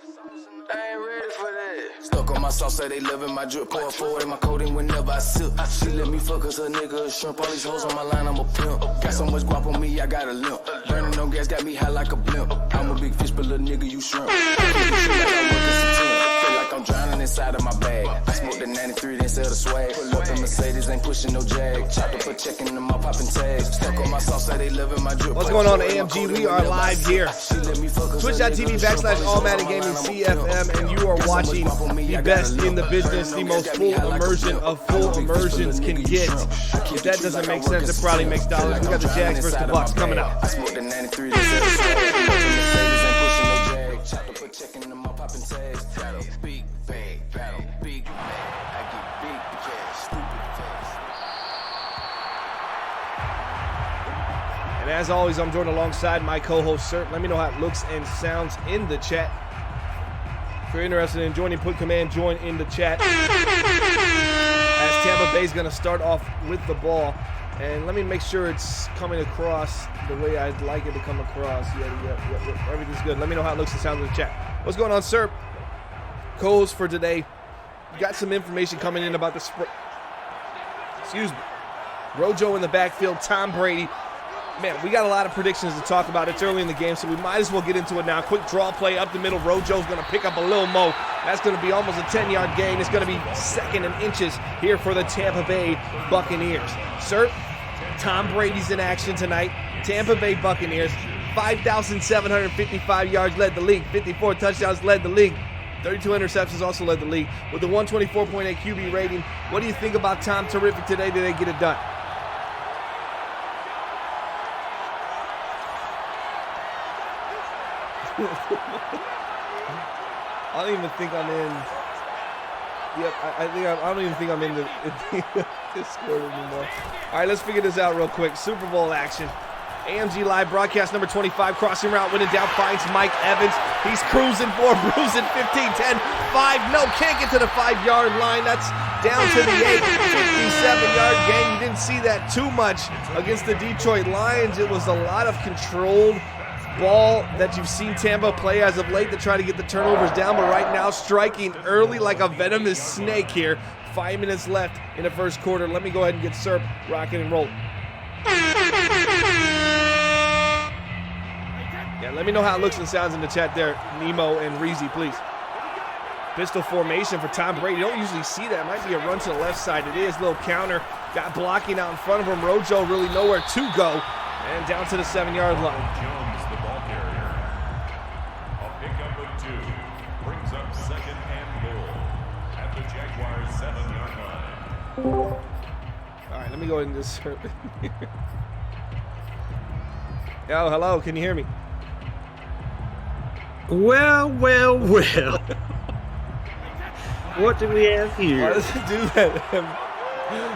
I ain't ready for that. Stuck on my sauce, say they loving my drip. Pour forward in my codeine whenever I sip. She let me fuck cause her nigga a shrimp. All these hoes on my line, I'm a pimp. Got so much guap on me, I got a limp. Burning no gas, got me high like a blimp. I'm a big fish, but little nigga, you shrimp. Feel like I'm drowning inside of my bag. I smoke the 93, then sell the swag. Pull up the Mercedes, ain't pushing no Jag. Chopped up for checking them out, popping tags. Stuck on my sauce, say they loving my drip. What's going on, AMG? We are live here. Twitch.tv/All-Madden-Gaming CFM, and you are watching the best in the business, the most full immersion of full immersions can get. If that doesn't make sense, it probably makes dollars. We got the Jags versus the Bucs coming up. I smoke the 93, then sell the swag. Mercedes ain't pushing no Jag. Chopped up for checking them out, popping tags. Got a big bag, big bag. I get big cash, stupid fast. And as always, I'm joined alongside my co-host, Sir. Let me know how it looks and sounds in the chat. If you're interested in joining, put command join in the chat. As Tampa Bay's going to start off with the ball. And let me make sure it's coming across the way I'd like it to come across. Yeah. Everything's good. Let me know how it looks and sounds in the chat. What's going on, Sir? Co-host for today. Got some information coming in about the excuse me. Rojo in the backfield, Tom Brady. Man, we got a lot of predictions to talk about. It's early in the game, so we might as well get into it now. Quick draw play up the middle. Rojo's going to pick up a little mo. That's going to be almost a 10-yard gain. It's going to be second and inches here for the Tampa Bay Buccaneers. Sir, Tom Brady's in action tonight. Tampa Bay Buccaneers, 5,755 yards led the league. 54 touchdowns led the league. 32 interceptions also led the league. With the 124.8 QB rating, what do you think about Tom Terrific today? Did they get it done? I don't even think I'm in. Yep, I don't even think I'm in the Discord anymore. All right, let's figure this out real quick. Super Bowl action. AMG Live broadcast number 25, crossing route, winning down, finds Mike Evans. He's cruising for bruising 15, 10, 5. No, can't get to the 5-yard line. That's down to the 8, 57-yard gain. You didn't see that too much against the Detroit Lions. It was a lot of controlled ball that you've seen Tampa play as of late to try to get the turnovers down, but right now striking early like a venomous snake here. 5 minutes left in the first quarter. Let me go ahead and get Serp rocking and rolling. Yeah, let me know how it looks and sounds in the chat there, Nemo and Reezy, please. Pistol formation for Tom Brady. You don't usually see that. It might be a run to the left side. It is. Little counter. Got blocking out in front of him. Rojo really nowhere to go. And down to the 7-yard line. Jones, the ball carrier. A pickup of 2. Brings up second and goal at the Jaguars 7-yard line. All right, let me go ahead and just... Yo, hello. Can you hear me? Well. What do we have here? Why does it do that?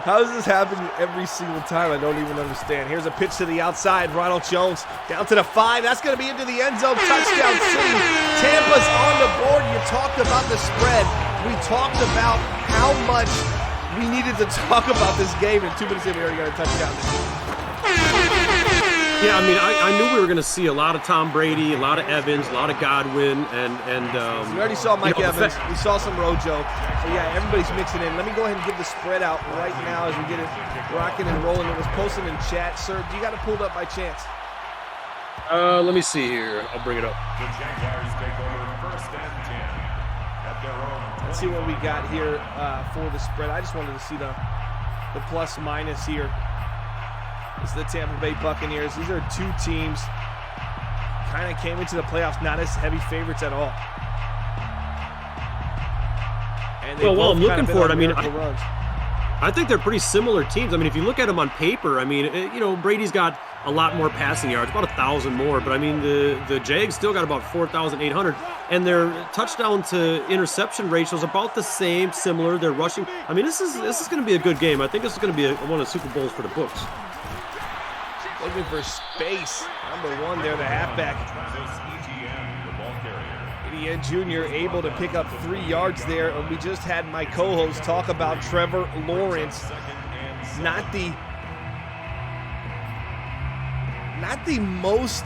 How does this happen every single time? I don't even understand. Here's a pitch to the outside. Ronald Jones down to the 5. That's going to be into the end zone. Touchdown City. Tampa's on the board. You talked about the spread. We talked about how much we needed to talk about this game. In 2 minutes in, we already got a touchdown. Yeah, I mean, I knew we were going to see a lot of Tom Brady, a lot of Evans, a lot of Godwin, and we already saw Mike Evans. We saw some Rojo. So yeah, everybody's mixing in. Let me go ahead and give the spread out right now as we get it rocking and rolling. It was posted in chat. Sir, do you got it pulled up by chance? Let me see here. I'll bring it up. The Jaguars take over first and 10 at their own. Let's see what we got here for the spread. I just wanted to see the plus minus here. It's the Tampa Bay Buccaneers. These are two teams kind of came into the playoffs not as heavy favorites at all. And they well, I'm looking for it. I mean, runs. I think they're pretty similar teams. I mean, if you look at them on paper, I mean, Brady's got a lot more passing yards, about 1,000 more. But I mean, the Jags still got about 4,800, and their touchdown to interception ratio is about the same, similar. They're rushing. I mean, this is going to be a good game. I think this is going to be one of the Super Bowls for the Bucs. Looking for space. Number 1 there, the halfback. Etienne Jr. able to pick up 3 yards there. And we just had my co-host talk about Trevor Lawrence. Not the most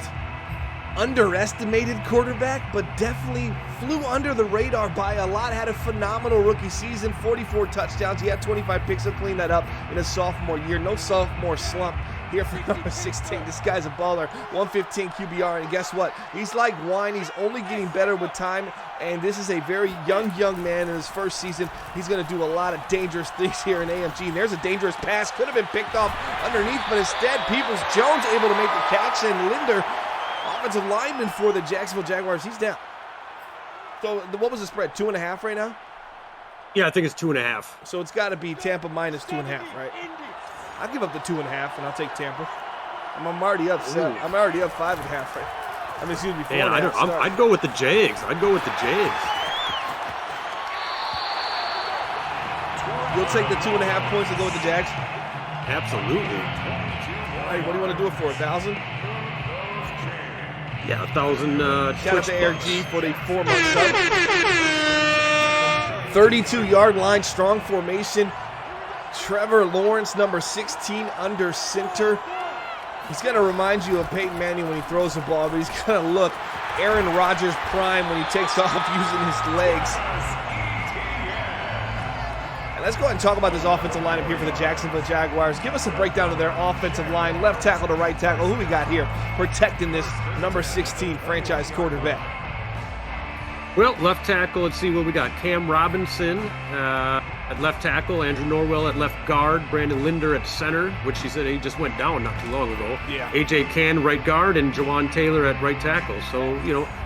underestimated quarterback, but definitely flew under the radar by a lot. Had a phenomenal rookie season, 44 touchdowns. He had 25 picks. He'll clean that up in his sophomore year. No sophomore slump here for number 16. This guy's a baller. 115 QBR, and guess what? He's like wine. He's only getting better with time, and this is a very young man in his first season. He's going to do a lot of dangerous things here in AMG, and there's a dangerous pass. Could have been picked off underneath, but instead, Peoples-Jones able to make the catch, and Linder, offensive lineman for the Jacksonville Jaguars, he's down. So what was the spread, 2.5 right now? Yeah, I think it's 2.5. So it's got to be Tampa minus 2.5, right? I'll give up the 2.5, and I'll take Tampa. I'm already up 7. I'm already up 5.5. Right? I mean, excuse me, 4.5. I'd go with the Jags. You'll take the 2.5 points and go with the Jags? Absolutely. All right, what do you want to do it for, 1,000? Yeah, 1,000. Shout out to Eric G for the 4-month sub. 32-yard line, strong formation. Trevor Lawrence, number 16, under center. He's going to remind you of Peyton Manning when he throws the ball, but he's going to look Aaron Rodgers prime when he takes off using his legs. And let's go ahead and talk about this offensive lineup here for the Jacksonville Jaguars. Give us a breakdown of their offensive line, left tackle to right tackle. Who we got here protecting this number 16 franchise quarterback? Well, left tackle, let's see what we got. Cam Robinson at left tackle, Andrew Norwell at left guard, Brandon Linder at center, which he said he just went down not too long ago. Yeah. A.J. Cann, right guard, and Jawan Taylor at right tackle. So,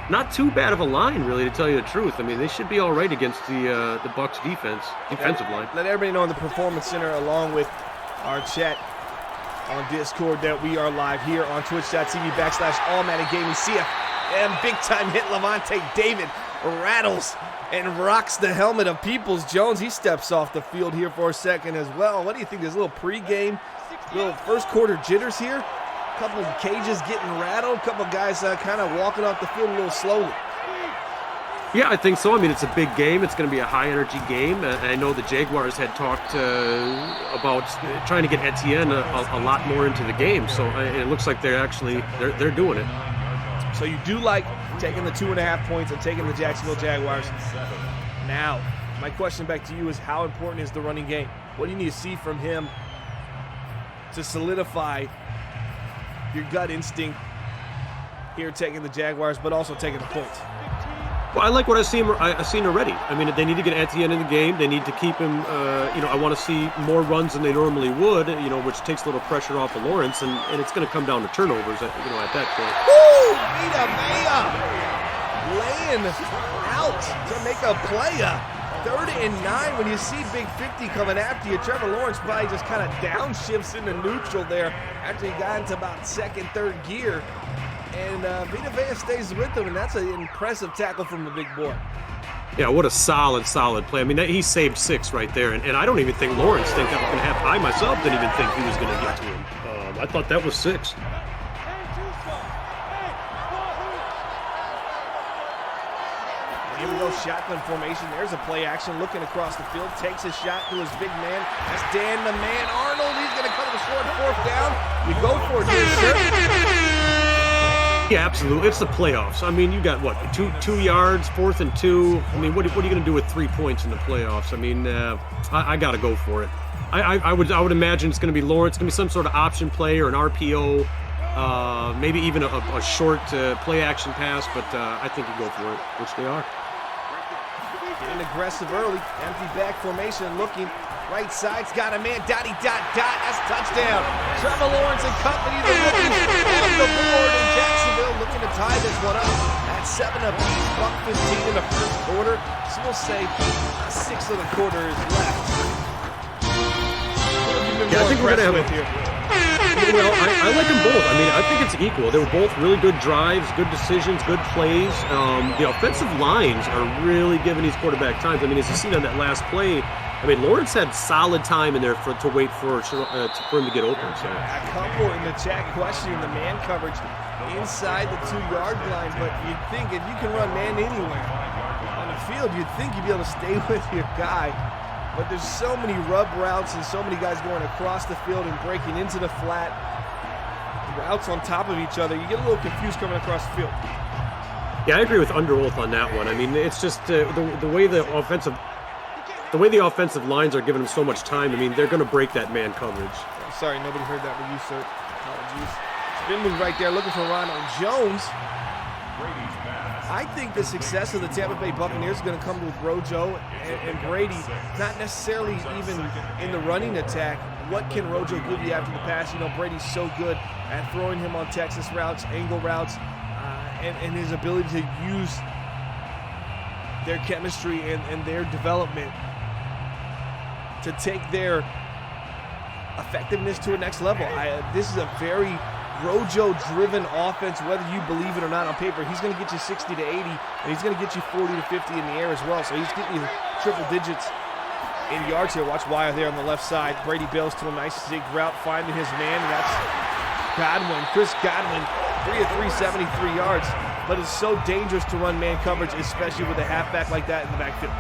not too bad of a line, really, to tell you the truth. I mean, they should be all right against the Bucs defensive line. Let everybody know in the Performance Center, along with our chat on Discord, that we are live here on twitch.tv/allmaddengaming. See ya. And big-time hit Levante David rattles and rocks the helmet of Peoples-Jones. He steps off the field here for a second as well. What do you think? There's a little pregame, little first quarter jitters here. A couple of cages getting rattled. A couple of guys kind of walking off the field a little slowly. Yeah, I think so. I mean, it's a big game. It's going to be a high-energy game. I know the Jaguars had talked about trying to get Etienne a lot more into the game. So it looks like they're doing it. So you do like taking the 2.5 points and taking the Jacksonville Jaguars. Now, my question back to you is, how important is the running game? What do you need to see from him to solidify your gut instinct here taking the Jaguars, but also taking the points? Well, I like what I've seen already. I mean, they need to get Etienne in the game. They need to keep him, I want to see more runs than they normally would, which takes a little pressure off of Lawrence, and it's going to come down to turnovers, at that point. Woo! Vita Vea laying out to make a play. 3rd and 9 when you see Big 50 coming after you. Trevor Lawrence probably just kind of downshifts into neutral there after he got into about 2nd, 3rd gear. And Vita Vea stays with him, and that's an impressive tackle from the big boy. Yeah, what a solid play. I mean, he saved 6 right there, and I don't even think Lawrence think that was going to happen. I myself didn't even think he was going to get to him. I thought that was 6. Here we go, shotgun formation. There's a play action, looking across the field, takes a shot to his big man. That's Dan the Man Arnold. He's going to cut it short, 4th down. You go for it here, sir. Yeah, absolutely. It's the playoffs. I mean, you got, what, 2 yards, 4th and 2. I mean, what are you going to do with 3 points in the playoffs? I mean, I got to go for it. I would imagine it's going to be Lawrence. It's going to be some sort of option play or an RPO, maybe even a short play-action pass, but I think you go for it, which they are. Getting aggressive early. Empty back formation, looking. Right side's got a man. Dotty dot dot. That's a touchdown. Trevor Lawrence and company, the rookies on the board in Jacksonville, looking to tie this one up at 7 apiece. Buck 15 in the first quarter. So we'll say 6 of the quarter is left. Yeah, I think we're going to have here. Well, I like them both. I mean, I think it's equal. They were both really good drives, good decisions, good plays. The offensive lines are really giving these quarterback times. I mean, as you see on that last play, I mean, Lawrence had solid time in there to wait for him to get open. So. A couple in the chat questioning the man coverage inside the 2-yard line, but you'd think if you can run man anywhere on the field, you'd think you'd be able to stay with your guy. But there's so many rub routes and so many guys going across the field and breaking into the flat. routes on top of each other, you get a little confused coming across the field. Yeah, I agree with Under Oath on that one. I mean, it's just the way the offensive lines are giving them so much time. I mean, they're going to break that man coverage. Oh, sorry, nobody heard that but you, sir. Apologies. Spin move right there, looking for Ronald Jones. I think the success of the Tampa Bay Buccaneers is going to come with Rojo and Brady, not necessarily even in the running attack. What can Rojo give you after the pass? You know, Brady's so good at throwing him on Texas routes, angle routes, and his ability to use their chemistry and their development to take their effectiveness to a next level. This is a very Rojo-driven offense, whether you believe it or not on paper. He's going to get you 60 to 80, and he's going to get you 40 to 50 in the air as well. So he's getting you triple digits in yards here. Watch Wire there on the left side. Brady bails to a nice zig route, finding his man, and that's Godwin. Chris Godwin, 3 of 3, 73 yards. But it's so dangerous to run man coverage, especially with a halfback like that in the backfield.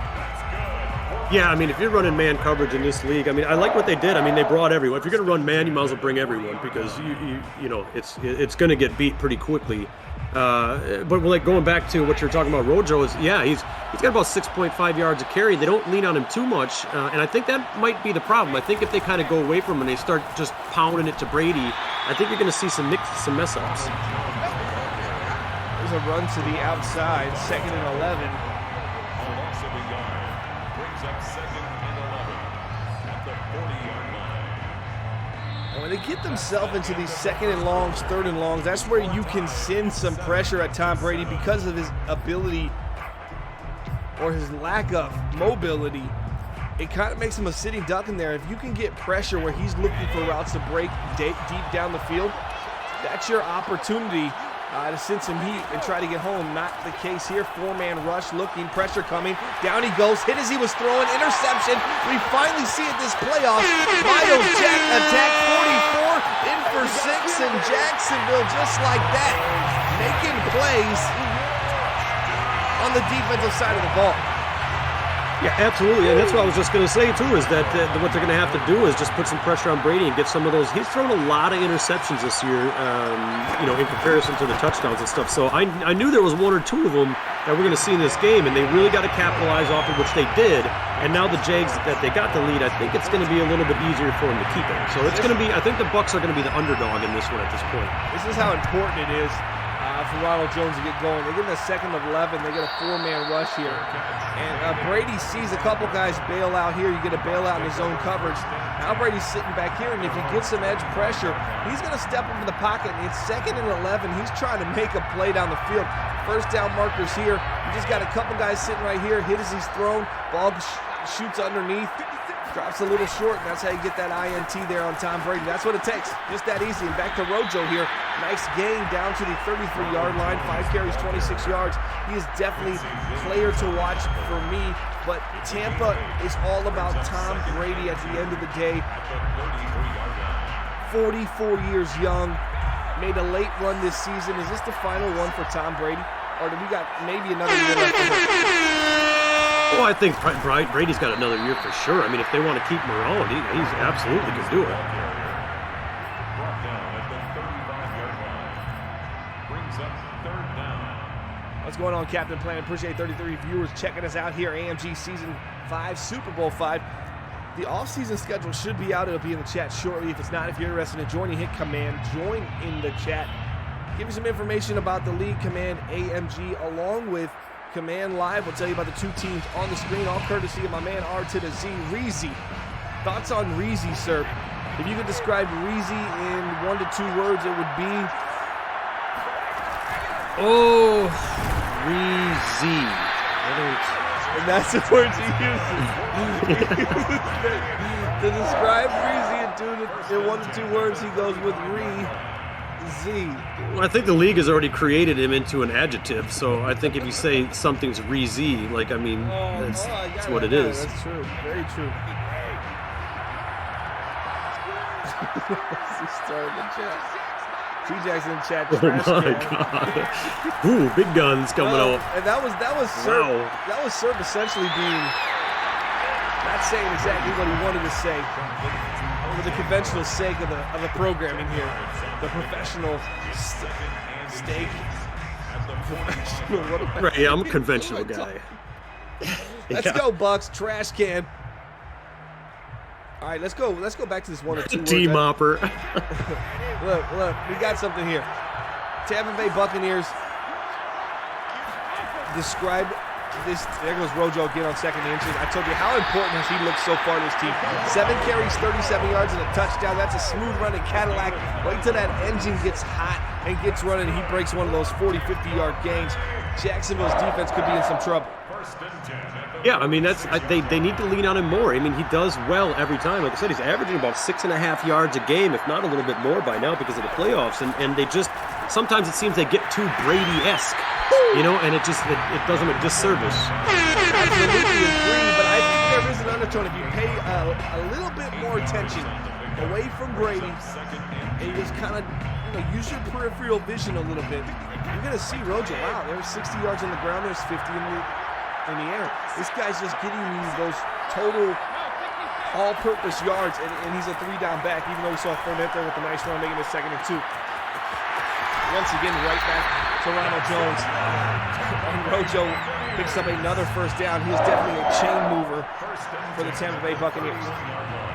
Yeah, I mean, if you're running man coverage in this league, I mean, I like what they did. I mean, they brought everyone. If you're going to run man, you might as well bring everyone because you know it's going to get beat pretty quickly. But like going back to what you're talking about, Rojo is he's got about 6.5 yards a carry. They don't lean on him too much, and I think that might be the problem. I think if they kind of go away from him and they start just pounding it to Brady, I think you're going to see some mess ups. There's a run to the outside, 2nd and 11. When they get themselves into these 2nd and longs, 3rd and longs, that's where you can send some pressure at Tom Brady because of his ability or his lack of mobility. It kind of makes him a sitting duck in there. If you can get pressure where he's looking for routes to break deep down the field, that's your opportunity to send some heat and try to get home. Not the case here. 4-man rush looking, pressure coming. Down he goes, hit as he was throwing, interception. We finally see it this playoff. Miles Jack attack 44, in for 6 in Jacksonville, just like that. Making plays on the defensive side of the ball. Yeah, absolutely, and that's what I was just going to say, too, is that what they're going to have to do is just put some pressure on Brady and get some of those. He's thrown a lot of interceptions this year, in comparison to the touchdowns and stuff. So I knew there was 1 or 2 of them that we're going to see in this game, and they really got to capitalize off of which they did. And now the Jags, that they got the lead, I think it's going to be a little bit easier for them to keep it. So it's going to be, I think the Bucs are going to be the underdog in this one at this point. This is how important it is for Ronald Jones to get going. They get in a 2nd of 11. They get a 4-man rush here. And Brady sees a couple guys bail out here. You get a bailout in his zone coverage. Now Brady's sitting back here, and if he gets some edge pressure, he's going to step into the pocket. And it's 2nd and 11. He's trying to make a play down the field. First down markers here. You just got a couple guys sitting right here. Hit as he's thrown. Ball shoots underneath. Drops a little short, and that's how you get that INT there on Tom Brady. That's what it takes. Just that easy. And back to Rojo here. Nice gain down to the 33-yard line. 5 carries, 26 yards. He is definitely a player to watch for me. But Tampa is all about Tom Brady at the end of the day. 44 years young. Made a late run this season. Is this the final one for Tom Brady? Or do we got maybe another year left for him? Well, I think Brady's got another year for sure. I mean, if they want to keep him around, he's absolutely can do it. Brought down at the 35-yard line. Brings up 3rd down. What's going on, Captain Planet? Appreciate 33 viewers checking us out here. AMG Season 5, Super Bowl 5. The off-season schedule should be out. It'll be in the chat shortly. If it's not, if you're interested in joining, hit Command Join in the chat. Give you some information about the league, Command AMG, along with Command Live. We'll tell you about the 2 teams on the screen, all courtesy of my man R to the Z, Reezy. Thoughts on Reezy, sir? If you could describe Reezy in 1 to 2 words, it would be... Oh, Reezy. And that's the words he uses. To describe Reezy in 1 to 2 words, he goes with Z. Well, I think the league has already created him into an adjective, so I think if you say something's Reezy, that's what it is. That's true. Very true. He started the chat. T-Jack's in the chat. Oh my God! Ooh, big guns coming out. And that was Serb. That was Serb essentially being not saying exactly what he wanted to say. for the conventional sake of the programming here, the professional steak. Right, yeah, I'm a conventional guy. Let's go, Bucs. Trash can. All right, let's go back to this one or two. D-mopper. Look, we got something here. Tampa Bay Buccaneers. Describe this. There goes Rojo again on second and inches. I told you how important has he looked so far to this team. 7 carries, 37 yards, and a touchdown. That's a smooth running Cadillac. Wait till that engine gets hot and gets running. He breaks one of those 40, 50-yard gains. Jacksonville's defense could be in some trouble. Yeah, I mean, they need to lean on him more. I mean, he does well every time. Like I said, he's averaging about 6.5 yards a game, if not a little bit more by now because of the playoffs. And they just, sometimes it seems they get too Brady-esque, you know, and it does them a disservice. Absolutely agree, but I think there is an undertone. If you pay a little bit more attention away from Brady and you just kind of use your peripheral vision a little bit, you're going to see Rojo. Wow, there's 60 yards on the ground, there's 50 in the air. This guy's just getting you those total all-purpose yards, and he's a 3-down back, even though we saw Fournette there with a nice run, making it 2nd and 2. Once again, right back to Ronald Jones. And Rojo picks up another first down. He is definitely a chain mover for the Tampa Bay Buccaneers.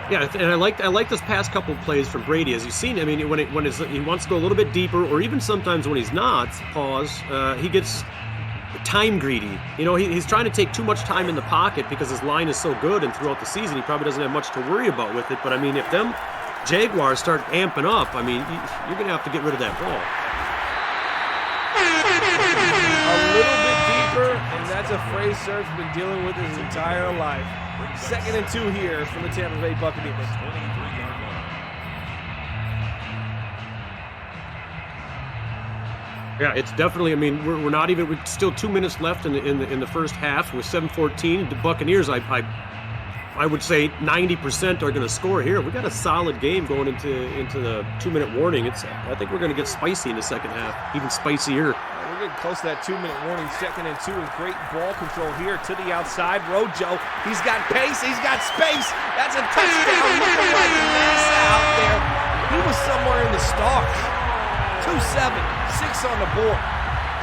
Yeah, and I like this past couple of plays from Brady. As you've seen, I mean, when he wants to go a little bit deeper, or even sometimes when he's not, he gets time greedy. You know, he's trying to take too much time in the pocket because his line is so good, and throughout the season he probably doesn't have much to worry about with it. But I mean, if them Jaguars start amping up, I mean, you're going to have to get rid of that ball. A little bit deeper, and that's a phrase Surf's been dealing with his entire life. 2nd and 2 here from the Tampa Bay Buccaneers. Yeah, it's definitely. I mean, we're not even. We're still 2 minutes left in the first half with 7:14. The Buccaneers, I would say 90% are going to score here. We got a solid game going into the 2-minute warning. I think we're going to get spicy in the second half, even spicier. We're getting close to that 2-minute warning. 2nd and 2 with great ball control here to the outside. Rojo, he's got pace, he's got space. That's a touchdown. Looking like Mesa out there. He was somewhere in the stars. 2-7, 6 on the board.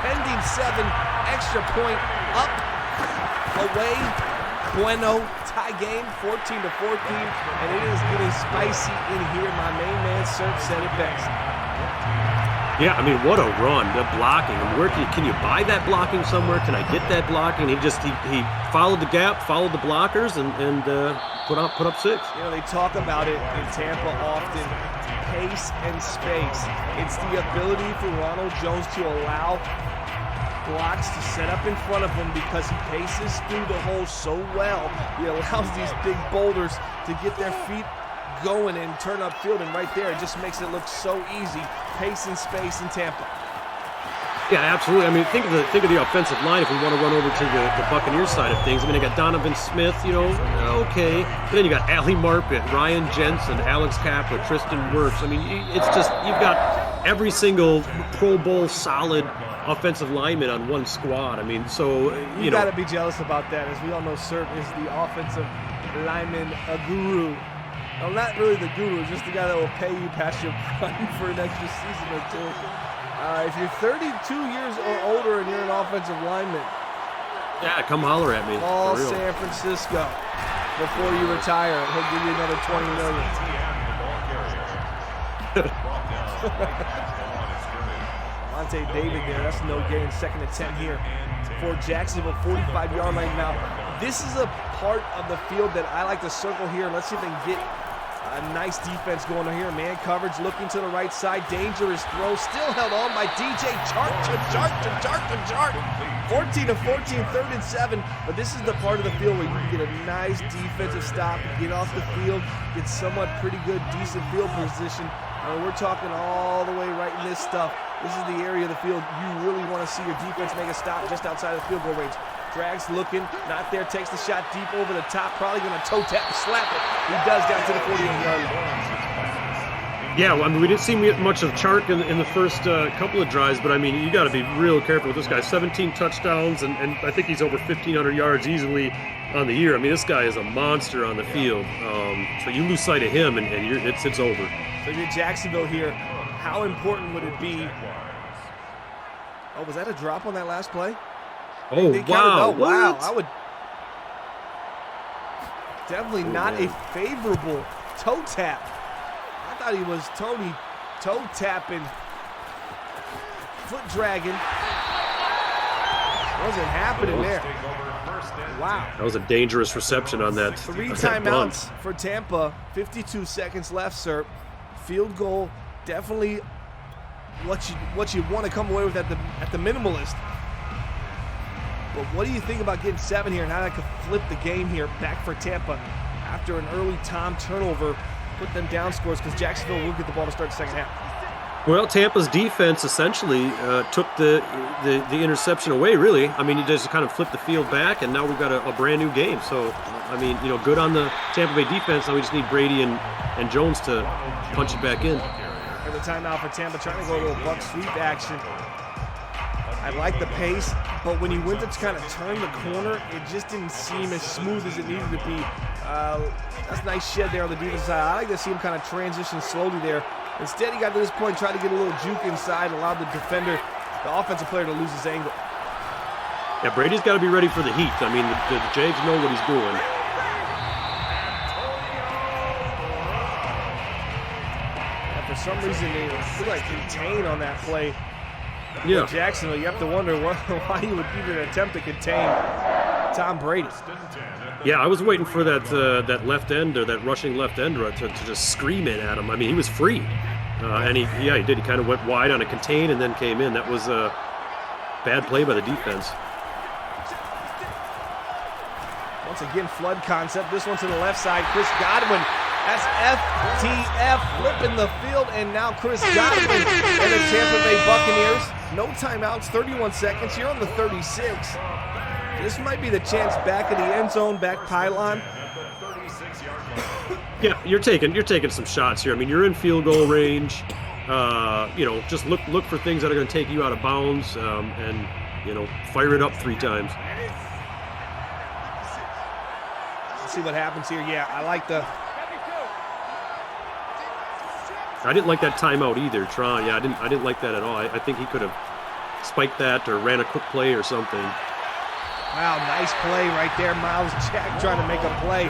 Pending 7, extra point up, away. Bueno, tie game, 14-14, and it is getting spicy in here. My main man, Surf, said it best. Yeah, I mean, what a run, the blocking. And where can you buy that blocking somewhere? Can I get that blocking? He followed the gap, followed the blockers, and put up 6. You know, they talk about it in Tampa often, pace and space. It's the ability for Ronald Jones to allow blocks to set up in front of him because he paces through the hole so well. He allows these big boulders to get their feet going and turn upfield, and right there it just makes it look so easy. Pace and space in Tampa. Yeah, absolutely. I mean, think of the offensive line if we want to run over to the Buccaneers side of things. I mean, they got Donovan Smith, okay. But then you got Ali Marpet, Ryan Jensen, Alex Cappa, Tristan Wirfs. I mean, it's just, you've got every single Pro Bowl solid offensive lineman on one squad. I mean, so, you got to be jealous about that. As we all know, Surf is the offensive lineman guru. Well, not really the guru, just the guy that will pay you past your prime for an extra season or two. If you're 32 years or older and you're an offensive lineman, yeah, come holler at me. Call San Francisco before you retire. He'll give you another $20 million. Monte David there. That's no gain. 2nd and 10 here for Jacksonville. 45-yard line now. This is a part of the field that I like to circle here. Let's see if they can get a nice defense going on here. Man coverage looking to the right side. Dangerous throw. Still held on by DJ Chark. 14-14, 3rd and 7. But this is the part of the field where you can get a nice defensive stop, get off the field, get somewhat pretty good, decent field position. We're talking all the way right in this stuff. This is the area of the field you really want to see your defense make a stop just outside of the field goal range. Drags looking, not there, takes the shot deep over the top, probably going to toe tap and slap it. He does down to the 48-yard line. Yeah, well, I mean, we didn't see much of Chark in the first couple of drives, but I mean, you got to be real careful with this guy. 17 touchdowns, and I think he's over 1,500 yards easily. on the year. I mean, this guy is a monster on the field. So you lose sight of him, and it's over. So you're Jacksonville here. How important would it be? Oh, was that a drop on that last play? Oh, wow. Wow. I would definitely not a favorable toe tap. I thought he was Tony toe tapping, foot dragging. Wasn't happening there. Wow. That was a dangerous reception on that. 3 timeouts for Tampa. 52 seconds left, sir. Field goal, definitely what you want to come away with at the minimalist. But what do you think about getting 7 here and how that could flip the game here back for Tampa after an early Tom turnover, put them down scores because Jacksonville will get the ball to start the second half? Well, Tampa's defense essentially took the interception away, really. I mean, he just kind of flipped the field back, and now we've got a brand new game. So, I mean, good on the Tampa Bay defense. Now we just need Brady and Jones to punch it back in. The timeout for Tampa, trying to go a little Bucs sweep action. I like the pace, but when he went to kind of turn the corner, it just didn't seem as smooth as it needed to be. That's a nice shed there on the defensive side. I like to see him kind of transition slowly there. Instead, he got to this point, tried to get a little juke inside, allowed the defender, the offensive player, to lose his angle. Yeah, Brady's got to be ready for the heat. I mean, the Jags know what he's doing. For some reason, they feel like contain on that play. Yeah. Jacksonville, you have to wonder why he would even attempt to contain Tom Brady. Yeah, I was waiting for that left end or that rushing left end to just scream in at him. I mean, he was free, and he did. He kind of went wide on a contain and then came in. That was a bad play by the defense. Once again, flood concept. This one to the left side. Chris Godwin. That's FTF flipping the field, and now Chris Godwin and the Tampa Bay Buccaneers. No timeouts, 31 seconds. You're on the 36. This might be the chance back in the end zone, back pylon. Yeah, you're taking some shots here. I mean, you're in field goal range. Just look for things that are going to take you out of bounds, and fire it up 3 times. Let's see what happens here. Yeah, I didn't like that timeout either, Tron. Yeah, I didn't like that at all. I think he could have spiked that or ran a quick play or something. Wow, nice play right there. Miles Jack trying to make a play.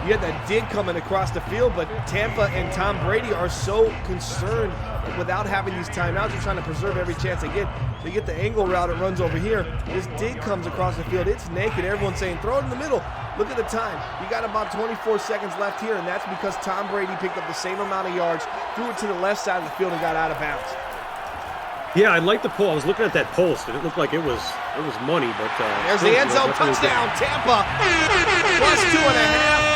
You had that dig coming across the field, but Tampa and Tom Brady are so concerned without having these timeouts. They're trying to preserve every chance they get. They get the angle route, it runs over here. This dig comes across the field. It's naked. Everyone's saying, throw it in the middle. Look at the time. You got about 24 seconds left here, and that's because Tom Brady picked up the same amount of yards, threw it to the left side of the field, and got out of bounds. Yeah, I like the post. I was looking at that post, and it looked like it was money, but there's the end zone touchdown, Tampa, plus 2.5.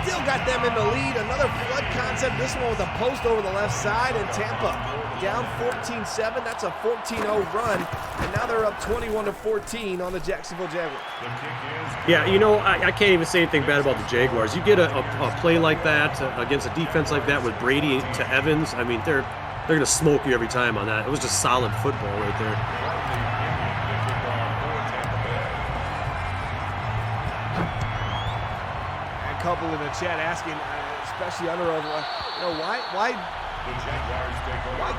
Still got them in the lead. Another flood concept. This one with a post over the left side, and Tampa down 14-7. That's a 14-0 run, and now they're up 21-14 on the Jacksonville Jaguars. Yeah, I can't even say anything bad about the Jaguars. You get a play like that against a defense like that with Brady to Evans. I mean, they're going to smoke you every time on that. It was just solid football right there. Couple in the chat asking, especially under why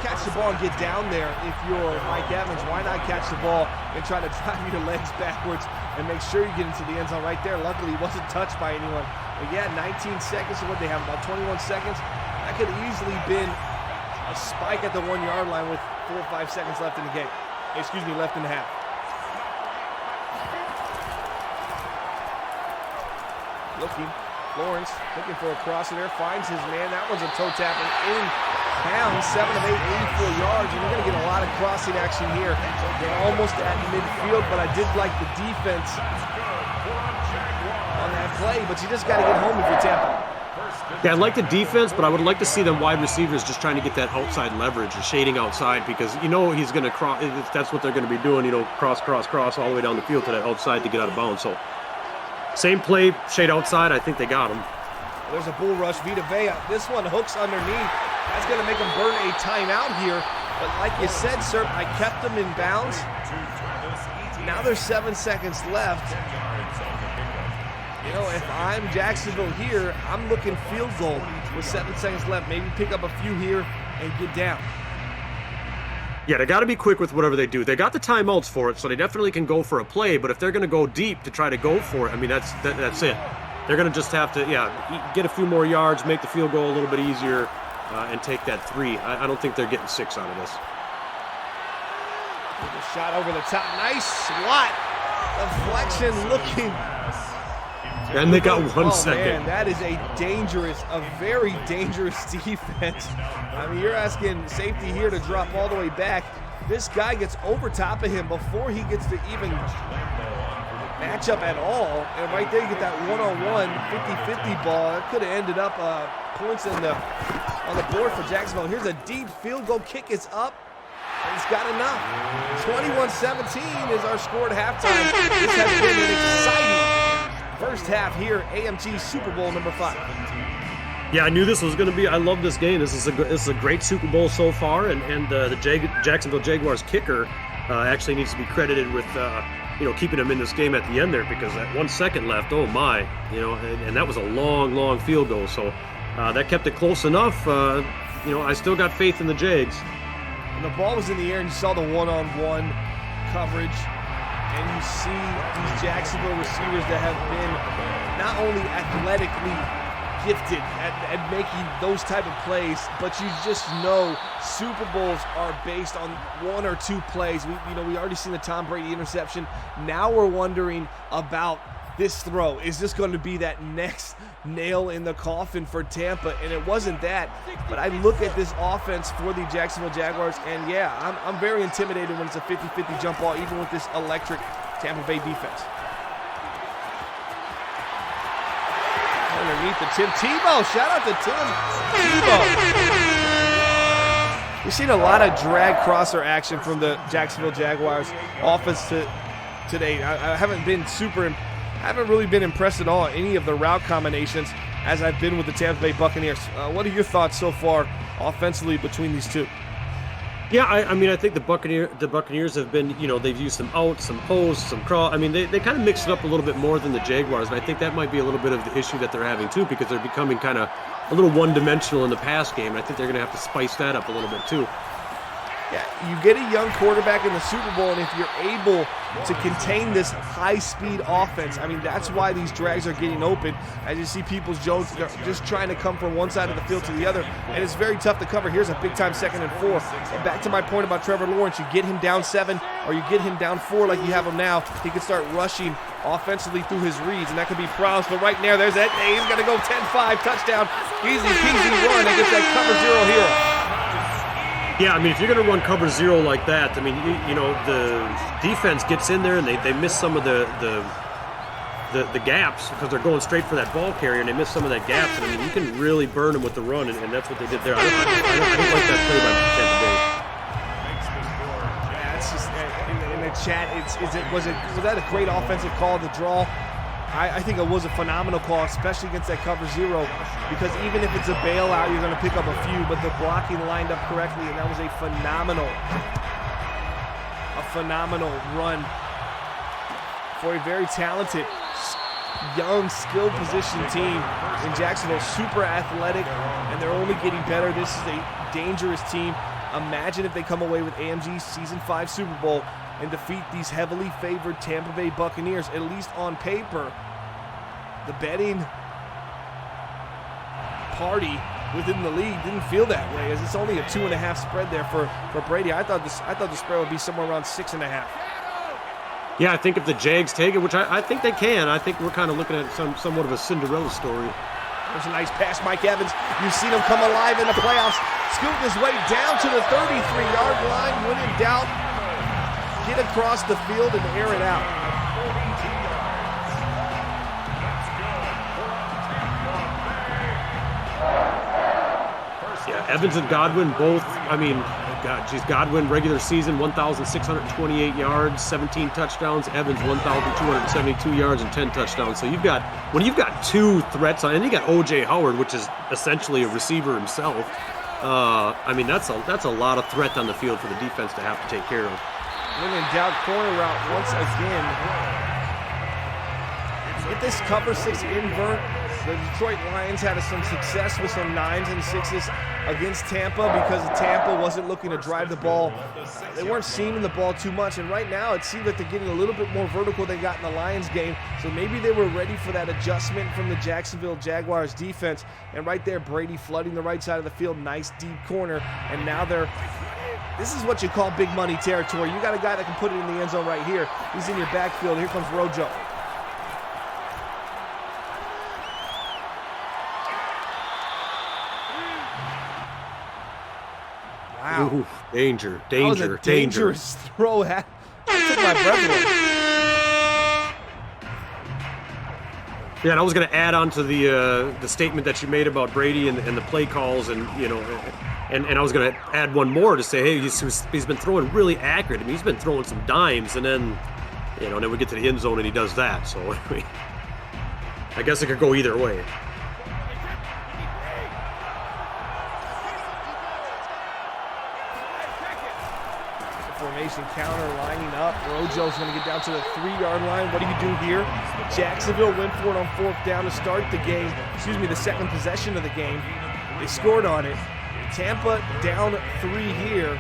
catch the ball and get down there if you're Mike Evans? Why not catch the ball and try to drive your legs backwards and make sure you get into the end zone right there? Luckily, he wasn't touched by anyone. But yeah, 19 seconds. So what they have, about 21 seconds. That could have easily been a spike at the 1-yard line with 4 or 5 seconds left in the game. Left in the half. Lawrence looking for a crosser there, finds his man. That one's a toe tap and in bounds, 7 of 8, 84 yards. And you're going to get a lot of crossing action here. They're almost at midfield, but I did like the defense on that play. But you just got to get home if you're Tampa. Yeah, I like the defense, but I would like to see them wide receivers just trying to get that outside leverage and shading outside because he's going to cross. That's what they're going to be doing, cross all the way down the field to that outside to get out of bounds. So. Same play, shade outside. I think they got him. There's a bull rush. Vita Vea. This one hooks underneath. That's going to make them burn a timeout here. But like you said, sir, I kept them in bounds. Now there's 7 seconds left. You know, if I'm Jacksonville here, I'm looking field goal with 7 seconds left. Maybe pick up a few here and get down. Yeah, they got to be quick with whatever they do. They got the timeouts for it, so they definitely can go for a play. But if they're going to go deep to try to go for it, I mean, that's it. They're going to just have to, get a few more yards, make the field goal a little bit easier, and take that 3. I don't think they're getting 6 out of this. Shot over the top. Nice swat. Deflection looking. And they got 1 second. Man, that is a very dangerous defense. I mean, you're asking safety here to drop all the way back. This guy gets over top of him before he gets to even match up at all. And right there, you get that one-on-one 50-50 ball. It could have ended up points on the board for Jacksonville. Here's a deep field goal. Kick is up. And it's got enough. 21-17 is our score at halftime. This has been an exciting first half here, AMG Super Bowl number 5. Yeah, I knew this was going to be. I love this game. This is a great Super Bowl so far, and the Jacksonville Jaguars kicker actually needs to be credited with keeping them in this game at the end there, because that 1 second left. Oh my, and that was a long field goal. So that kept it close enough. I still got faith in the Jags. And the ball was in the air, and you saw the one-on-one coverage. And you see these Jacksonville receivers that have been not only athletically gifted at making those type of plays, but you just know Super Bowls are based on 1 or 2 plays. We already seen the Tom Brady interception. Now we're wondering about this throw. Is this going to be that next nail in the coffin for Tampa? And it wasn't that. But I look at this offense for the Jacksonville Jaguars, and yeah, I'm very intimidated when it's a 50-50 jump ball, even with this electric Tampa Bay defense. Underneath the Tim Tebow. Shout out to Tim Tebow. We've seen a lot of drag crosser action from the Jacksonville Jaguars offense today. I haven't really been impressed at all any of the route combinations as I've been with the Tampa Bay Buccaneers. What are your thoughts so far offensively between these two? Yeah, I mean, I think the Buccaneers have been, they've used some outs, some posts, some cross. I mean, they kind of mixed it up a little bit more than the Jaguars, and I think that might be a little bit of the issue that they're having too, because they're becoming kind of a little one-dimensional in the pass game, and I think they're going to have to spice that up a little bit too. Yeah, you get a young quarterback in the Super Bowl, and if you're able to contain this high-speed offense, I mean, that's why these drags are getting open. As you see Peoples-Jones just trying to come from one side of the field to the other, and it's very tough to cover. Here's a big-time 2nd and 4. And back to my point about Trevor Lawrence, you get him down 7 or you get him down 4 like you have him now, he can start rushing offensively through his reads, and that could be Prowse. But right now, there's that. Hey, he's going to go 10-5, touchdown. Easy peasy run against that cover 0 here. Yeah, I mean, if you're going to run cover 0 like that, I mean, the defense gets in there and they miss some of the gaps because they're going straight for that ball carrier, and they miss some of that gaps. And I mean, you can really burn them with the run, and that's what they did there. I don't like that play by Tampa Bay. Yeah, it's just in the chat. Was that a great offensive call to draw? I think it was a phenomenal call, especially against that cover 0, because even if it's a bailout, you're going to pick up a few, but the blocking lined up correctly, and that was a phenomenal run for a very talented, young, skilled position team in Jacksonville. Super athletic, and they're only getting better. This is a dangerous team. Imagine if they come away with AMG Season 5 Super Bowl and defeat these heavily favored Tampa Bay Buccaneers, at least on paper. The betting party within the league didn't feel that way, as it's only a 2.5 spread there for Brady. I thought the spread would be somewhere around 6.5. Yeah, I think if the Jags take it, which I think they can, I think we're kind of looking at somewhat of a Cinderella story. There's a nice pass, Mike Evans. You've seen him come alive in the playoffs, scooting his way down to the 33-yard line. When in doubt, get across the field and air it out. Yeah, Evans and Godwin both, I mean, Godwin regular season, 1,628 yards, 17 touchdowns. Evans, 1,272 yards and 10 touchdowns. So when you've got 2 threats on, and you got O.J. Howard, which is essentially a receiver himself. I mean, that's a lot of threat on the field for the defense to have to take care of. When in doubt, corner route once again. get this cover 6 invert. The Detroit Lions had some success with some 9s and 6s against Tampa because Tampa wasn't looking to drive the ball. They weren't seaming the ball too much, and right now it seems like they're getting a little bit more vertical than they got in the Lions game, so maybe they were ready for that adjustment from the Jacksonville Jaguars defense. And right there, Brady flooding the right side of the field, nice deep corner, and now this is what you call big money territory. You got a guy that can put it in the end zone right here. He's in your backfield. Here comes Rojo. Wow. Ooh, danger. That was a dangerous throw. That took my breath away. Yeah, and I was going to add on to the statement that you made about Brady and the play calls, and and I was going to add one more to say, hey, he's been throwing really accurate. I mean, he's been throwing some dimes, and then then we get to the end zone and he does that. So I guess it could go either way. Formation counter lining up. Rojo's going to get down to the 3-yard line. What do you do here? Jacksonville went for it on 4th down to start the game. The second possession of the game. They scored on it. Tampa down 3 here.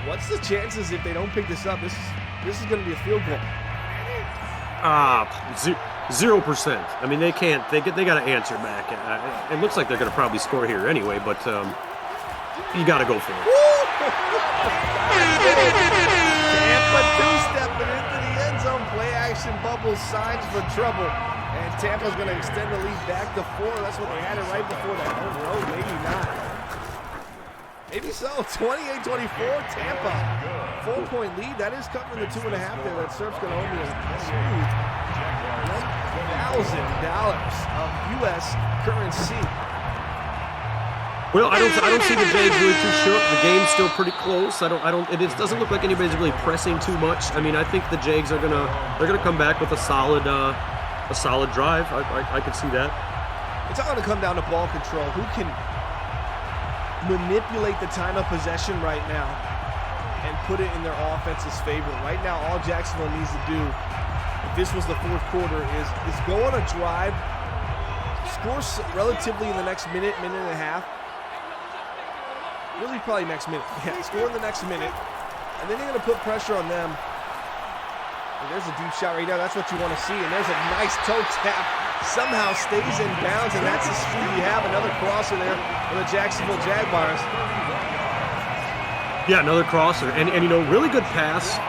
What's the chances if they don't pick this up? This is going to be a field goal. 0%. I mean, they can't. They got to answer back. It looks like they're going to probably score here anyway, but you got to go for it. Tampa two-stepping into the end zone. Play action bubble signs for trouble. And Tampa's going to extend the lead back to 4. That's what they had it right before that. Oh, no, maybe not. Maybe so. 28-24, Tampa. 4-point lead. That is covering the 2.5 there. That Surf's going to owe me $1,000 of U.S. currency. Well, I don't see the Jags really too shook. The game's still pretty close. It doesn't look like anybody's really pressing too much. I mean, I think the Jags they're gonna come back with a solid drive. I could see that. It's all gonna come down to ball control. Who can manipulate the time of possession right now and put it in their offense's favor? Right now, all Jacksonville needs to do, if this was the 4th quarter, is go on a drive, score relatively in the next minute and a half. Really, probably next minute. Yeah, score in the next minute. And then you're going to put pressure on them. And there's a deep shot right now. That's what you want to see. And there's a nice toe tap. Somehow stays in bounds, and that's the speed you have. Another crosser there for the Jacksonville Jaguars. Yeah, another crosser. And really good pass,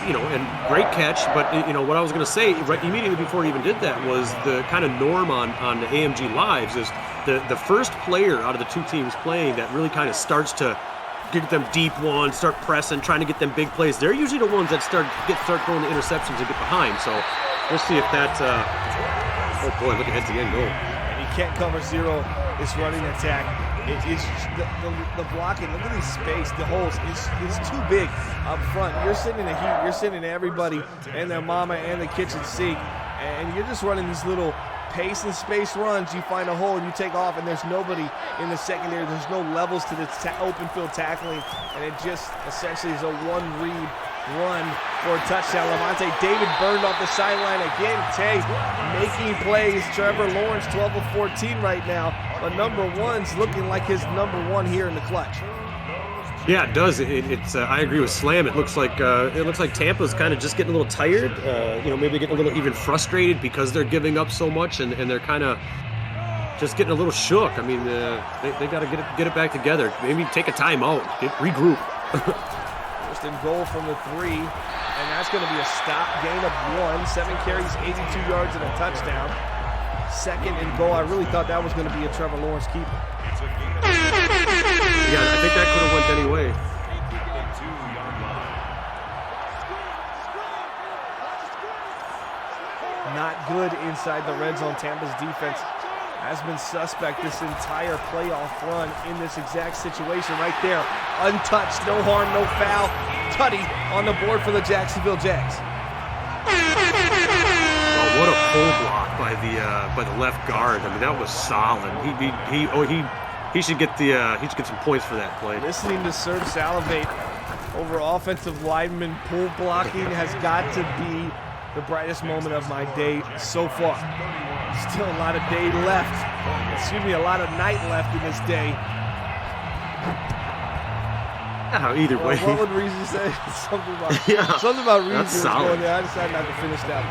and great catch. But, what I was going to say right immediately before he even did that was the kind of norm on the AMG Lives is the first player out of the 2 teams playing that really kind of starts to get them deep ones, start pressing, trying to get them big plays. They're usually the ones that start throwing the interceptions and get behind. So we'll see if that. Oh boy, look at the end goal. And he can't cover 0. This running attack. It's the blocking. Look at this space. The holes is too big up front. You're sitting in the heat. You're sitting everybody and their mama and the kitchen sink, and you're just running these little pace and space runs. You find a hole and you take off, and there's nobody in the secondary. There's no levels to the open field tackling, and it just essentially is a one-read run for a touchdown. Lavonte David burned off the sideline again. Tay making plays. Trevor Lawrence 12 of 14 right now, but number 1's looking like his number 1 here in the clutch. Yeah, it does. It's. I agree with Slam. It looks like Tampa's kind of just getting a little tired. Maybe getting a little even frustrated because they're giving up so much, and they're kind of just getting a little shook. I mean, they got to get it back together. Maybe take a timeout, regroup. First and goal from the 3, and that's going to be a stop. Gain of 1. 7 carries, 82 yards, and a touchdown. Second and goal. I really thought that was going to be a Trevor Lawrence keeper. Yeah, I think that could have went any way. Not good inside the red zone. Tampa's defense has been suspect this entire playoff run in this exact situation right there. Untouched, no harm, no foul. Tutty on the board for the Jacksonville Jags. Oh, what a pull block by the left guard. I mean, that was solid. He should get some points for that play. Listening to Serge salivate over offensive lineman pull blocking has got to be the brightest moment of my day so far. Still a lot of day left. Excuse me, a lot of night left in this day. Either way. What would Reezy say? Something about Reezy going there. I decided not to finish that one.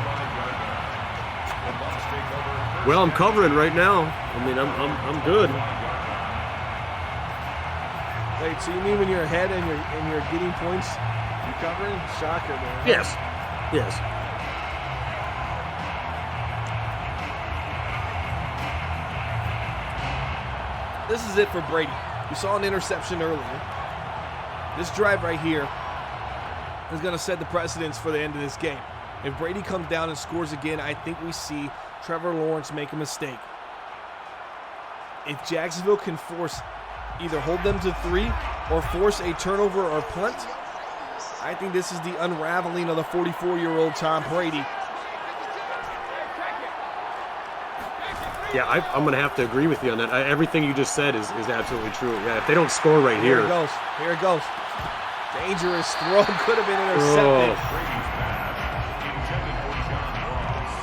Well, I'm covering right now. I mean, I'm good. Wait, so you mean when you're ahead and you're getting points, you covering? Shocker, man. Yes. This is it for Brady. We saw an interception earlier. This drive right here is going to set the precedence for the end of this game. If Brady comes down and scores again, I think we see Trevor Lawrence make a mistake. If Jacksonville can either hold them to 3 or force a turnover or punt, I think this is the unraveling of the 44-year-old Tom Brady. Yeah, I'm going to have to agree with you on that. Everything you just said is absolutely true. Yeah, if they don't score right here. Here it goes. Dangerous throw. Could have been intercepted.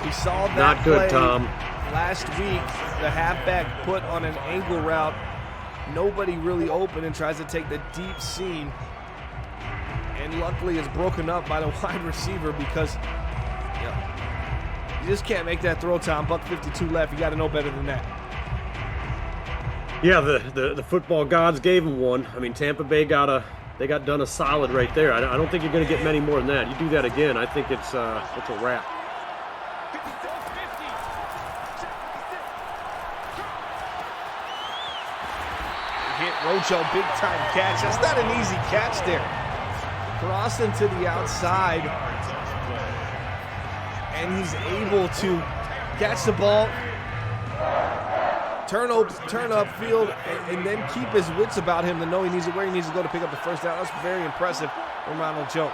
We saw that Not good, play Tom. last week. The halfback put on an angle route. Nobody really open and tries to take the deep seam. And luckily it's broken up by the wide receiver because you just can't make that throw, Tom. $1:52 left. You got to know better than that. Yeah, the football gods gave him one. I mean, Tampa Bay got done a solid right there. I don't think you're going to get many more than that. You do that again, I think it's a wrap. Hit Rojo, big time catch. That's not an easy catch there. Crossing to the outside. And he's able to catch the ball, turn upfield, and then keep his wits about him to know where he needs to go to pick up the first down. That's very impressive from Ronald Jones.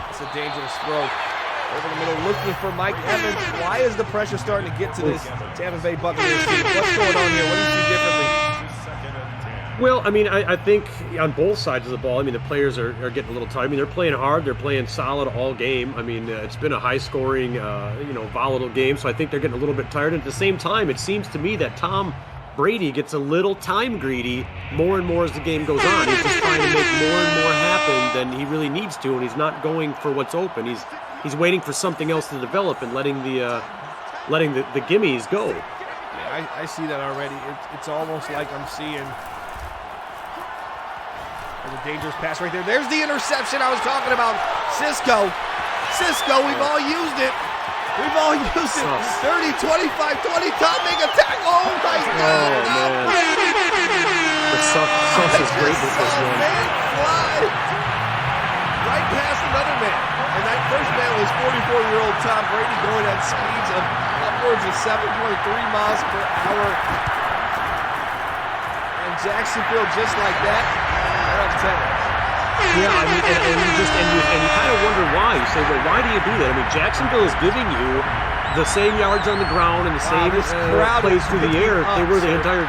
It's a dangerous throw. Over the middle, looking for Mike Evans. Why is the pressure starting to get to this Tampa Bay Buccaneers team? What's going on here? What do you see differently? Well, I mean, I think on both sides of the ball, I mean, the players are getting a little tired. I mean, they're playing hard. They're playing solid all game. I mean, it's been a high-scoring, volatile game, so I think they're getting a little bit tired. And at the same time, it seems to me that Tom Brady gets a little time greedy more and more as the game goes on. He's just trying to make more and more happen than he really needs to, and he's not going for what's open. He's waiting for something else to develop and letting the gimmies go. Yeah, I see that already. It's almost like I'm seeing... There's a dangerous pass right there. There's the interception I was talking about. Cisco, we've all used it. We've all used it. 30, 25, 20, Tom make a tackle. Oh my God. Oh, man. The sauce is great with this one. Man fly right past another man. And that first man was 44-year-old Tom Brady going at speeds of upwards of 7.3 miles per hour. And Jacksonville just like that. Yeah, I mean, and you kind of wonder why. You say, well, why do you do that? I mean, Jacksonville is giving you the same yards on the ground and the same plays through the air. They were the entire.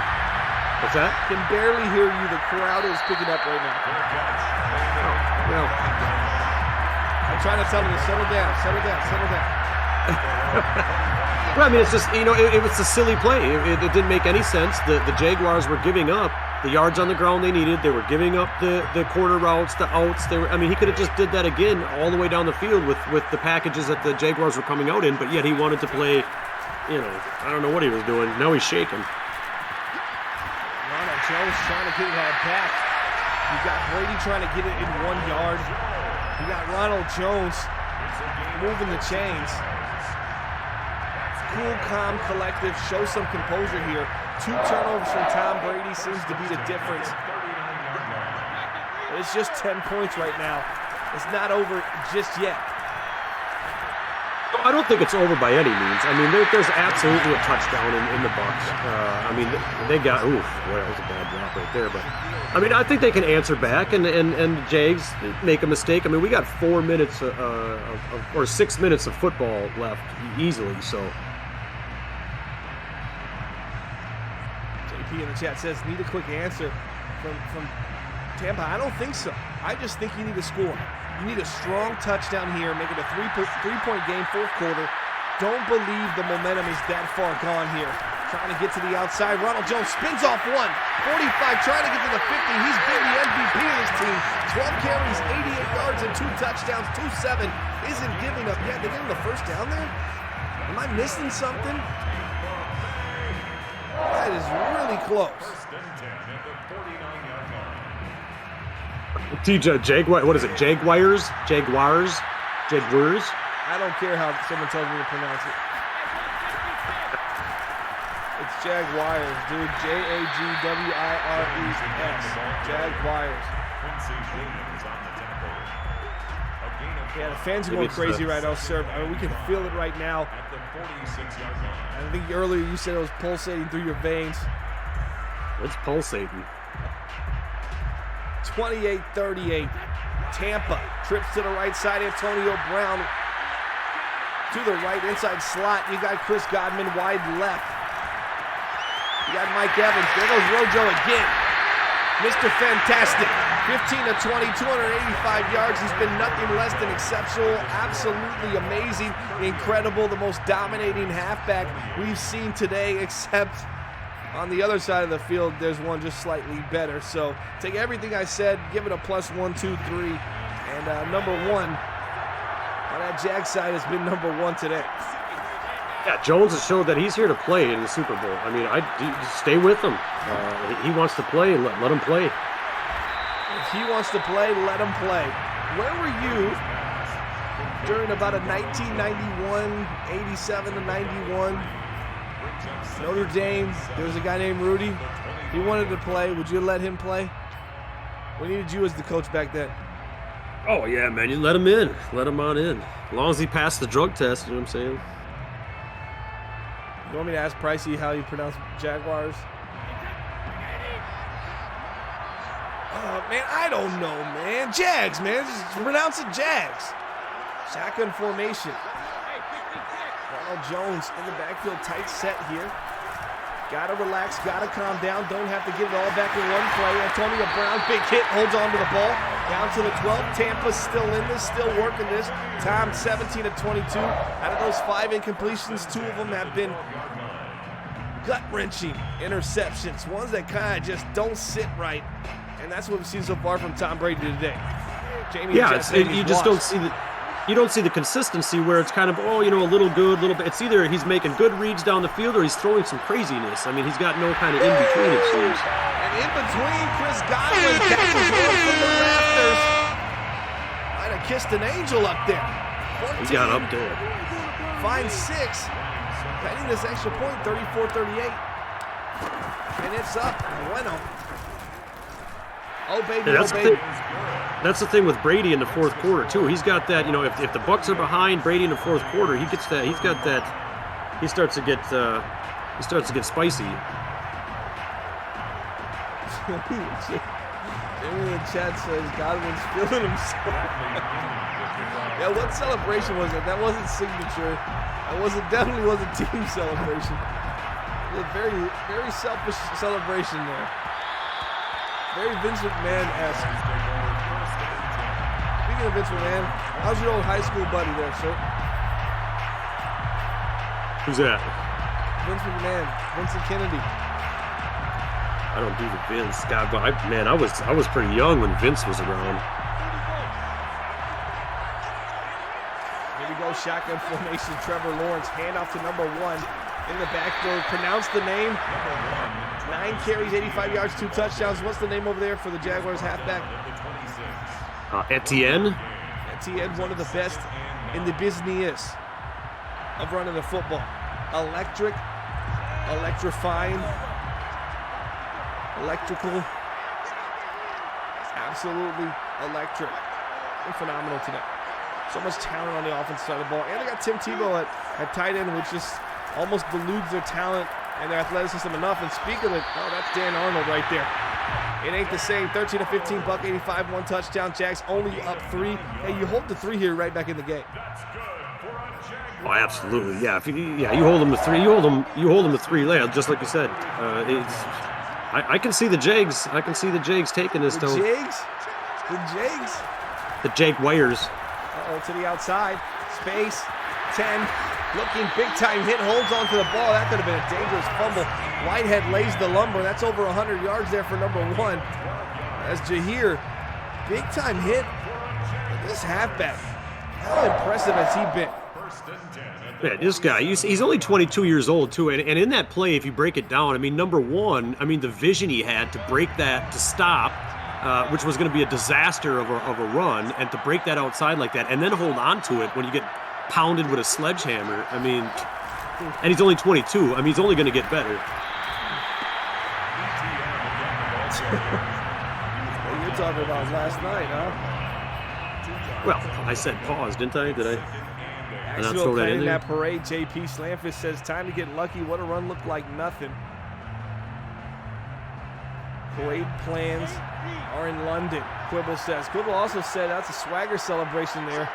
What's that? Can barely hear you. The crowd is picking up right now. Well, I'm trying to tell them to settle down. Well, I mean, it's just, it was a silly play. It didn't make any sense. The Jaguars were giving up the yards on the ground they needed. They were giving up the corner routes, the outs. He could have just did that again all the way down the field with the packages that the Jaguars were coming out in, but yet he wanted to play, I don't know what he was doing. Now he's shaking. Ronald Jones trying to get that back. You got Brady trying to get it in 1 yard. You got Ronald Jones moving the chains. Cool, calm, collective. Show some composure here. 2 turnovers from Tom Brady seems to be the difference. But it's just 10 points right now. It's not over just yet. I don't think it's over by any means. I mean, there's absolutely a touchdown in the Bucs. They got, boy, that was a bad drop right there. But, I think they can answer back, and the Jags make a mistake. I mean, we got 4 minutes or 6 minutes of football left easily, so. JP in the chat says, need a quick answer from Tampa, I don't think so. I just think you need to score. You need a strong touchdown here, make it a three-point game, fourth quarter. Don't believe the momentum is that far gone here. Trying to get to the outside. Ronald Jones spins off one. 45, trying to get to the 50. He's been the MVP of this team. 12 carries, 88 yards, and 2 touchdowns. 2-7. Isn't giving up yet. They get him the first down there? Am I missing something? That is really close. TJ, Jaguar, what is it? Jaguars? Jaguars? Jaguars? I don't care how someone tells me to pronounce it. It's Jaguars, dude. Jaguars. Jaguars. Yeah, the fans are going crazy right now, sir. I mean, we can feel it right now. I think earlier you said it was pulsating through your veins. It's pulsating. 28-38. Tampa trips to the right side. Antonio Brown to the right inside slot. You got Chris Godwin wide left. You got Mike Evans. There goes Rojo again. Mr. Fantastic. 15 of 20, 285 yards. He's been nothing less than exceptional. Absolutely amazing. Incredible. The most dominating halfback we've seen today, except on the other side of the field, there's one just slightly better. So take everything I said, give it a plus 1, 2, 3. And number one on that Jag side has been number one today. Yeah, Jones has showed that he's here to play in the Super Bowl. I mean, stay with him. He wants to play, and let him play. If he wants to play, let him play. Where were you during about a 1991, 87 to 91? Notre Dame, there was a guy named Rudy. He wanted to play. Would you let him play? We needed you as the coach back then. Oh, yeah, man. You let him in. Let him on in. As long as he passed the drug test, you know what I'm saying? You want me to ask Pricey how you pronounce Jaguars? Man, I don't know, man. Jags, man. Just pronounce it Jags. Shotgun formation. Ronald Jones in the backfield, tight set here. Got to relax, got to calm down. Don't have to give it all back in one play. Antonio Brown, big hit, holds on to the ball. Down to the 12. Tampa's still in this, still working this. Time 17 of 22. Out of those 5 incompletions, 2 of them have been gut-wrenching interceptions. Ones that kind of just don't sit right. And that's what we've seen so far from Tom Brady today. You just don't see the... You don't see the consistency where it's kind of, a little good, little bit. It's either he's making good reads down the field or he's throwing some craziness. I mean, he's got no kind of in-between, it seems. And in between, Chris Godwin catches one from the rafters. Might have kissed an angel up there. 14. He got up there. Finds 6. Penning this extra point, 34-38. And it's up. Bueno. Oh, baby, yeah, that's the thing with Brady in the fourth quarter, too. He's got that, if the Bucs are behind Brady in the fourth quarter, he gets that, he's got that, he starts to get spicy. Jimmy in the chat says Godwin's feeling himself. Yeah, what celebration was it? That wasn't signature. That definitely wasn't team celebration. It was a very, very selfish celebration there. Very Vince McMahon-esque. Speaking of Vince McMahon, how's your old high school buddy there, sir? Who's that? Vince McMahon, Vincent Kennedy. I don't do the Vince. God, but I was pretty young when Vince was around. Here we go, shotgun formation. Trevor Lawrence, handoff to number 1 in the backfield. Pronounce the name. 9 carries, 85 yards, 2 touchdowns. What's the name over there for the Jaguars halfback? Etienne. Etienne, one of the best in the business of running the football. Electric, electrifying, electrical, absolutely electric. They're phenomenal today. So much talent on the offensive side of the ball. And they got Tim Tebow at tight end, which just almost deludes their talent and their athleticism enough. And speaking of it, that's Dan Arnold right there. It ain't the same. 13 of 15, buck 85, 1 touchdown. Jags only up 3. Hey, you hold the 3 here right back in the game. Oh, absolutely. Yeah, you hold them to 3. You hold them to 3. Just like you said. I can see the Jags. I can see the Jags taking this, though. The Jags? The Jaguars. Uh-oh, to the outside. Space. 10. Looking big-time hit. Holds onto the ball. That could have been a dangerous fumble. Whitehead lays the lumber. That's over 100 yards there for number 1. As Jahir, big-time hit. This halfback, how impressive has he been? Man, this guy, he's only 22 years old, too. And in that play, if you break it down, I mean, number 1, I mean, the vision he had to break that, to stop, which was going to be a disaster of a run, and to break that outside like that, and then hold on to it when you get pounded with a sledgehammer. I mean, and he's only 22. I mean, he's only going to get better. What you're talking about last night, huh? Well, I said pause, didn't I? Did I not Actual throw that in planning there? that parade, JP Slamfish says, time to get lucky. What a run looked like nothing. Parade plans are in London, Quibble says. Quibble also said that's a swagger celebration there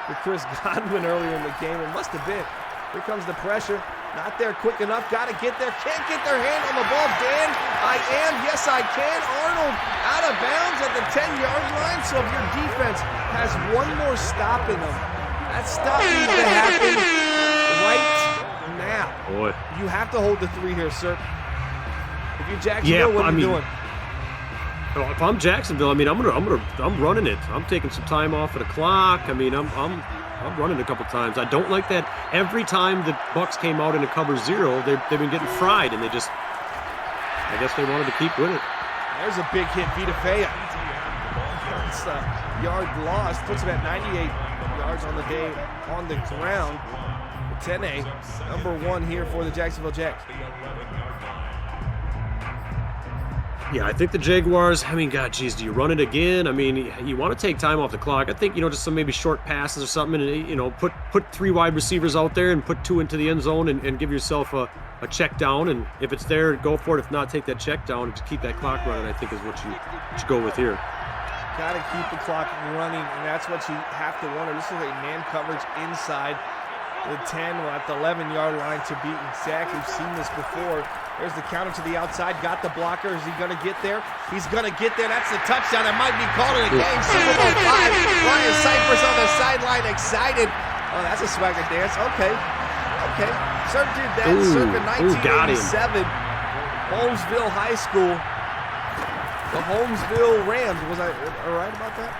for Chris Godwin earlier in the game. It must have been. Here comes the pressure. Not there quick enough. Got to get there. Can't get their hand on the ball. Dan, I am. Yes, I can. Arnold out of bounds at the 10-yard line. So if your defense has one more stop in them, that stop needs to happen right now. Boy. You have to hold the 3 here, sir. If you're Jacksonville, what are you doing? If I'm Jacksonville, I mean, I'm running it. I'm taking some time off of the clock. I mean, I'm running a couple times. I don't like that. Every time the Bucs came out in a cover 0, they've been getting fried, and I guess they wanted to keep with it. There's a big hit, Vita Fea. It's a yard lost, puts him at 98 yards on the day on the ground. 10A, number 1 here for the Jacksonville Jags. Yeah, I think the Jaguars, I mean, God, geez, do you run it again? I mean, you want to take time off the clock. I think, just some maybe short passes or something, and, put 3 wide receivers out there and put 2 into the end zone and give yourself a check down. And if it's there, go for it. If not, take that check down and to keep that clock running, I think is what you should go with here. Got to keep the clock running, and that's what you have to wonder. This is a man coverage inside the 10, at the 11-yard line to beat Zach. We've seen this before. There's the counter to the outside. Got the blocker. Is he going to get there? He's going to get there. That's the touchdown. That might be called in a game. Super Bowl 5. Ryan Cypress on the sideline, excited. Oh, that's a swagger dance. Okay. Circa did that circa 1987. Holmesville High School. The Holmesville Rams. Was I right about that?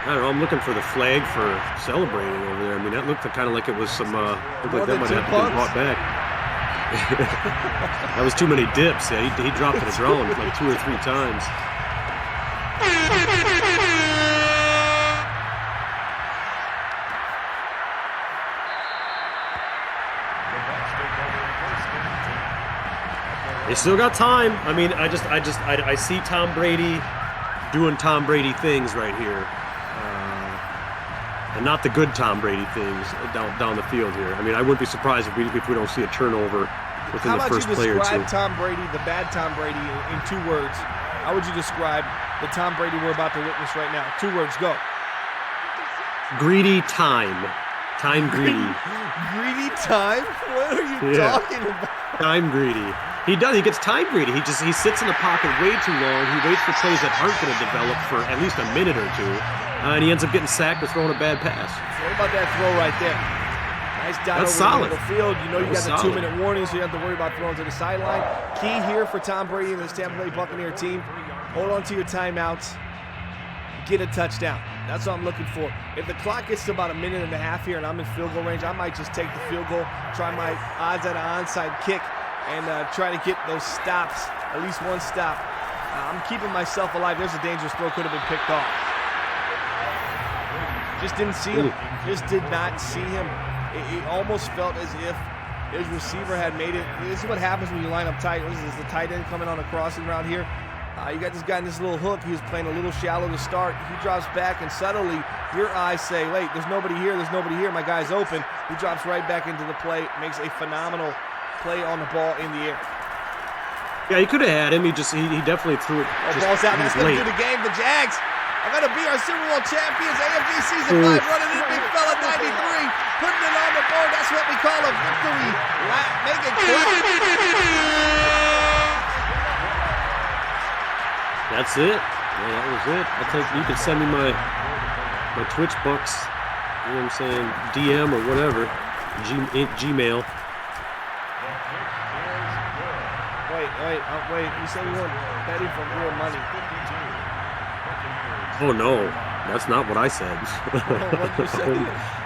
I don't know. I'm looking for the flag for celebrating over there. I mean, that looked kind of like it was some. Looked like that might have to be brought back. That was too many dips. Yeah, he dropped to the ground like 2 or 3 times. They still got time. I mean, I see Tom Brady doing Tom Brady things right here. And not the good Tom Brady things down the field here. I mean, I wouldn't be surprised if we don't see a turnover within the first play or 2. How about you describe Tom Brady, the bad Tom Brady, in 2 words? How would you describe the Tom Brady we're about to witness right now? 2 words, go. Greedy time. Time greedy. Greedy time? What are you talking about? Time greedy. He does. He gets time greedy. He sits in the pocket way too long. He waits for plays that aren't going to develop for at least a minute or 2. And he ends up getting sacked or throwing a bad pass. What about that throw right there? Nice dot over the field. You got the 2-minute warning, so you don't have to worry about throwing to the sideline. Key here for Tom Brady and this Tampa Bay Buccaneer team. Hold on to your timeouts. Get a touchdown. That's what I'm looking for. If the clock gets to about 1.5 minutes here and I'm in field goal range, I might just take the field goal, try my odds at an onside kick, and try to get those stops, at least 1 stop. I'm keeping myself alive. There's a dangerous throw, could have been picked off. Just didn't see him. Just did not see him. It almost felt as if his receiver had made it. This is what happens when you line up tight. This is the tight end coming on a crossing route here. You got this guy in this little hook. He was playing a little shallow to start. He drops back, and suddenly your eyes say, wait, there's nobody here. There's nobody here. My guy's open. He drops right back into the play, makes a phenomenal play on the ball in the air. Yeah, he could have had him. He definitely threw it. Ball's out. That's going to do the game. The Jags are going to be our Super Bowl champions. AMG Season 5 running in big fella 93. Putting it on the board. That's what we call a victory. Make it clap. That's it. Yeah, that was it. I'll take. You can send me my Twitch bucks. You know what I'm saying? DM or whatever. Gmail. Wait. You said you weren't betting for real money. Oh no, that's not what I said. What'd you say?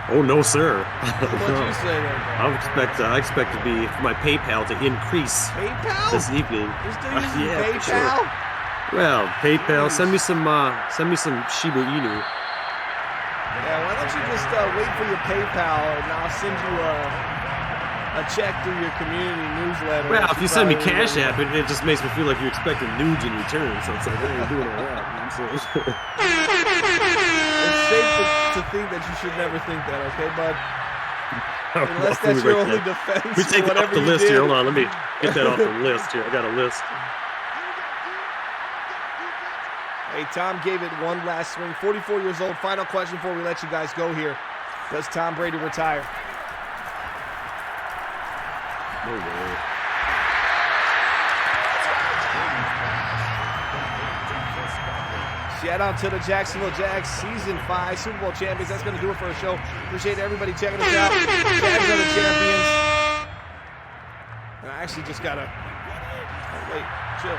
Oh no, sir. What'd you say then? I expect to be my PayPal to increase PayPal? this evening. You're still using Yeah, for PayPal? sure. Well, PayPal. Send me some Shiba Inu. Yeah, why don't you just wait for your PayPal and I'll send you a check through your community newsletter. Well, if you send me Cash App, it just makes me feel like you're expecting nudes in return. So it's like, I ain't doing all that. You know what I'm saying? It's safe to think that you should never think that, okay, bud? Unless Let me that's your write only that. defense. We take that off whatever the you list did. here. Hold on, let me get that off the list here. I got a list. Hey, Tom gave it one last swing. 44 years old. Final question before we let you guys go here. Does Tom Brady retire? No way. Shout out to the Jacksonville Jags, Season 5 Super Bowl champions. That's going to do it for our show. Appreciate everybody checking us out. Jags are the champions. And I actually just got to... Oh, wait, chill.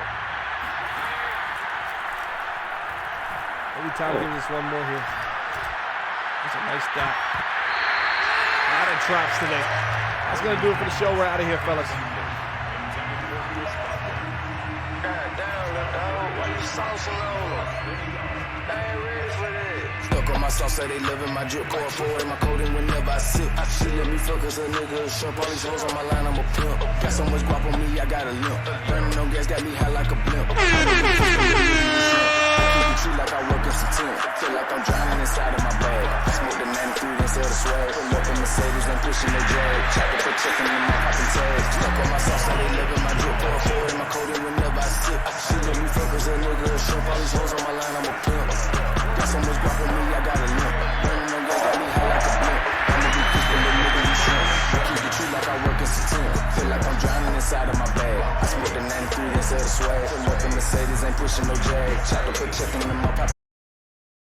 Maybe Tom gives us one more here. That's a nice dot. A lot of drops today. That's going to do it for the show. We're out of here, fellas. Stuck on my sauce, say they loving my drip. Pour forward in my codeine whenever I sip. She let me fuck cause a nigga shrimp. All these hoes on my line, I'm a pimp. Got so much guap on me, I got a limp. Burning on gas, got me high like a blimp. Treat like I work in September. Feel like I'm drowning inside of my bag. Smoke the 93 and sell the swag. Pull up in Mercedes, ain't pushing no drag. Chopper for checking in my popping tags. Stuck on my sauce, how they living my drip. Pour forward in my codeine whenever I sip. She let me fuck cause a nigga shrimp. All these hoes on my line, I'm a pimp. Got so much guap on me, I got a limp. Burning on gas, got me high like a blimp. I'ma be crispin', the nigga you shrimp. Keep the treat like I work in September. Feel like I'm drowning inside of my bag. I smoke the 93 and sell the swag. Pull up in Mercedes, ain't pushing no drag. Chopper for checking in my pocket.